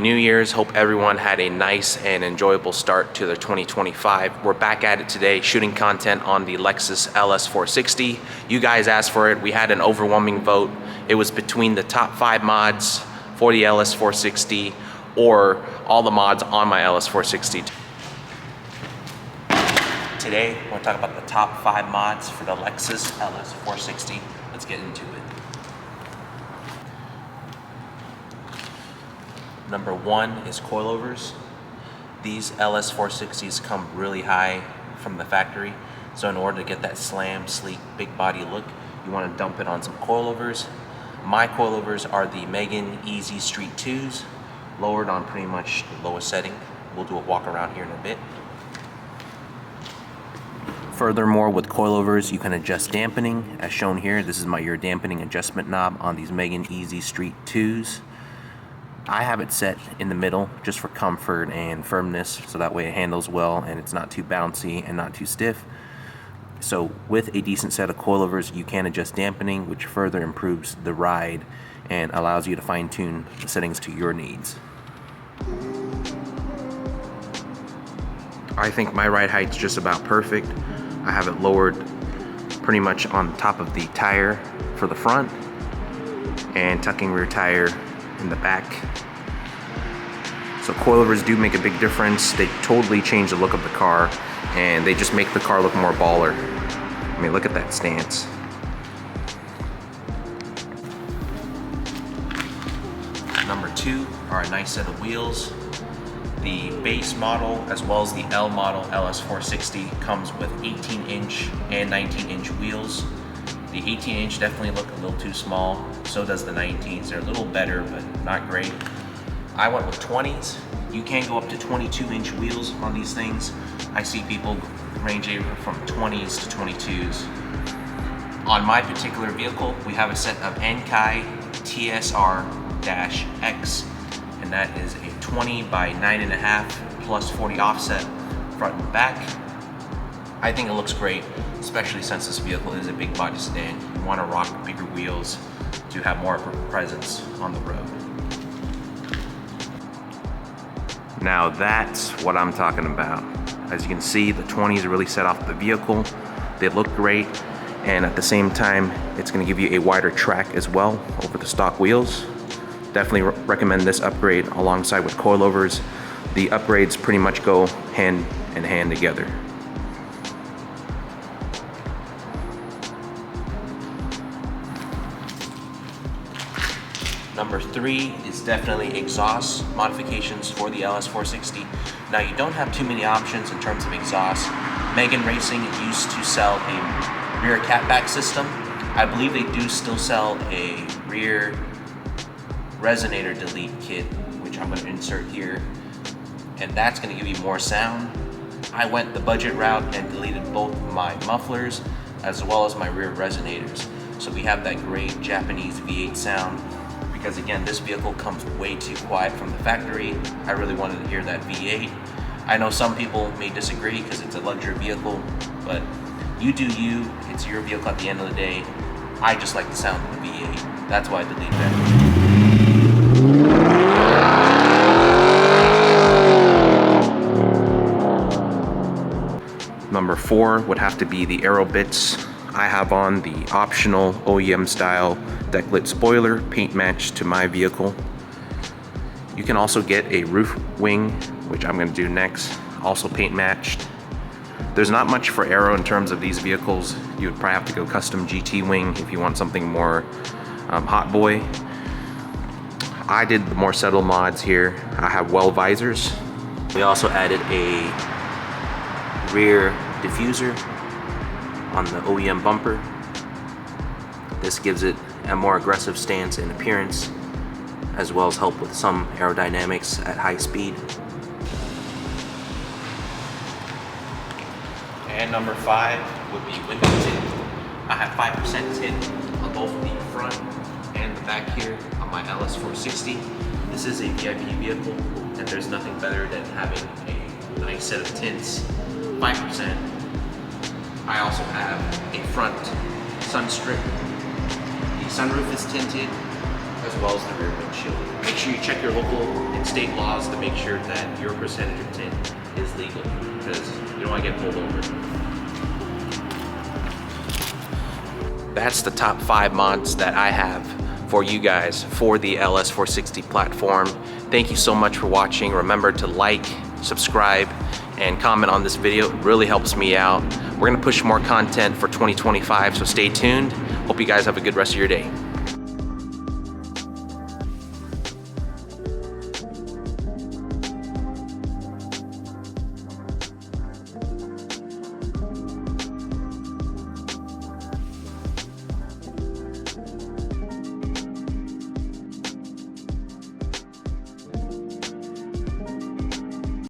New Year's. Hope everyone had a nice and enjoyable start to their 2025. We're back at it today, shooting content on the Lexus LS460. You guys asked for it. We had an overwhelming vote. It was between the top 5 mods for the LS460 or all the mods on my LS460. Today, we're gonna talk about the top 5 mods for the Lexus LS460. Let's get into it. Number 1 is coilovers. These LS460s come really high from the factory, so in order to get that slam, sleek, big body look, you want to dump it on some coilovers. My coilovers are the Megan Easy Street 2s, lowered on pretty much the lowest setting. We'll do a walk around here in a bit. Furthermore, with coilovers, you can adjust dampening. As shown here, this is my ear dampening adjustment knob on these Megan Easy Street 2s. I have it set in the middle just for comfort and firmness, so that way it handles well and it's not too bouncy and not too stiff. So with a decent set of coilovers, you can adjust dampening, which further improves the ride and allows you to fine-tune the settings to your needs. I think my ride height's just about perfect. I have it lowered pretty much on top of the tire for the front and tucking rear tire in the back. So coilovers do make a big difference. They totally change the look of the car and they just make the car look more baller. I mean, look at that stance. Number 2 are a nice set of wheels. The base model as well as the L model LS460 comes with 18-inch and 19-inch wheels. The 18-inch definitely look a little too small, so does the 19s. They're a little better, but not great. I went with 20s. You can go up to 22-inch wheels on these things. I see people range from 20s to 22s. On my particular vehicle, we have a set of Enkai TSR-X, and that is a 20 by 9.5 plus 40 offset front and back. I think it looks great, especially since this vehicle is a big body sedan. You want to rock bigger wheels to have more of a presence on the road. Now that's what I'm talking about. As you can see, the 20s really set off the vehicle. They look great, and at the same time, it's going to give you a wider track as well over the stock wheels. Definitely recommend this upgrade alongside with coilovers. The upgrades pretty much go hand in hand together. Number 3 is definitely exhaust modifications for the LS460. Now, you don't have too many options in terms of exhaust. Megan Racing used to sell a rear catback system. I believe they do still sell a rear resonator delete kit, which I'm going to insert here, and that's going to give you more sound. I went the budget route and deleted both my mufflers as well as my rear resonators, so we have that great Japanese V8 sound. Because again, this vehicle comes way too quiet from the factory. I really wanted to hear that V8. I know some people may disagree because it's a luxury vehicle, but you do you. It's your vehicle at the end of the day. I just like the sound of the V8. That's why I deleted that. Number 4 would have to be the Aero bits. I have on the optional OEM style deck lit spoiler, paint matched to my vehicle. You can also get a roof wing, which I'm going to do next, also paint matched. There's not much for Aero in terms of these vehicles. You would probably have to go custom GT wing if you want something more hot boy. I did the more subtle mods here. I have well visors. We also added a rear diffuser on the OEM bumper. This gives it a more aggressive stance and appearance, as well as help with some aerodynamics at high speed. And number 5 would be window tint. I have 5% tint on both the front and the back here on my LS460. This is a VIP vehicle, and there's nothing better than having a nice set of tints. 5%. I also have a front sun strip. The sunroof is tinted, as as well as the rear windshield. Make sure you check your local and state laws to make sure that your percentage of tint is legal, because you don't want to get pulled over. That's the top 5 mods that I have for you guys for the LS460 platform. Thank you so much for watching. Remember to like, subscribe, and comment on this video. It really helps me out. We're gonna push more content for 2025, so stay tuned. Hope you guys have a good rest of your day.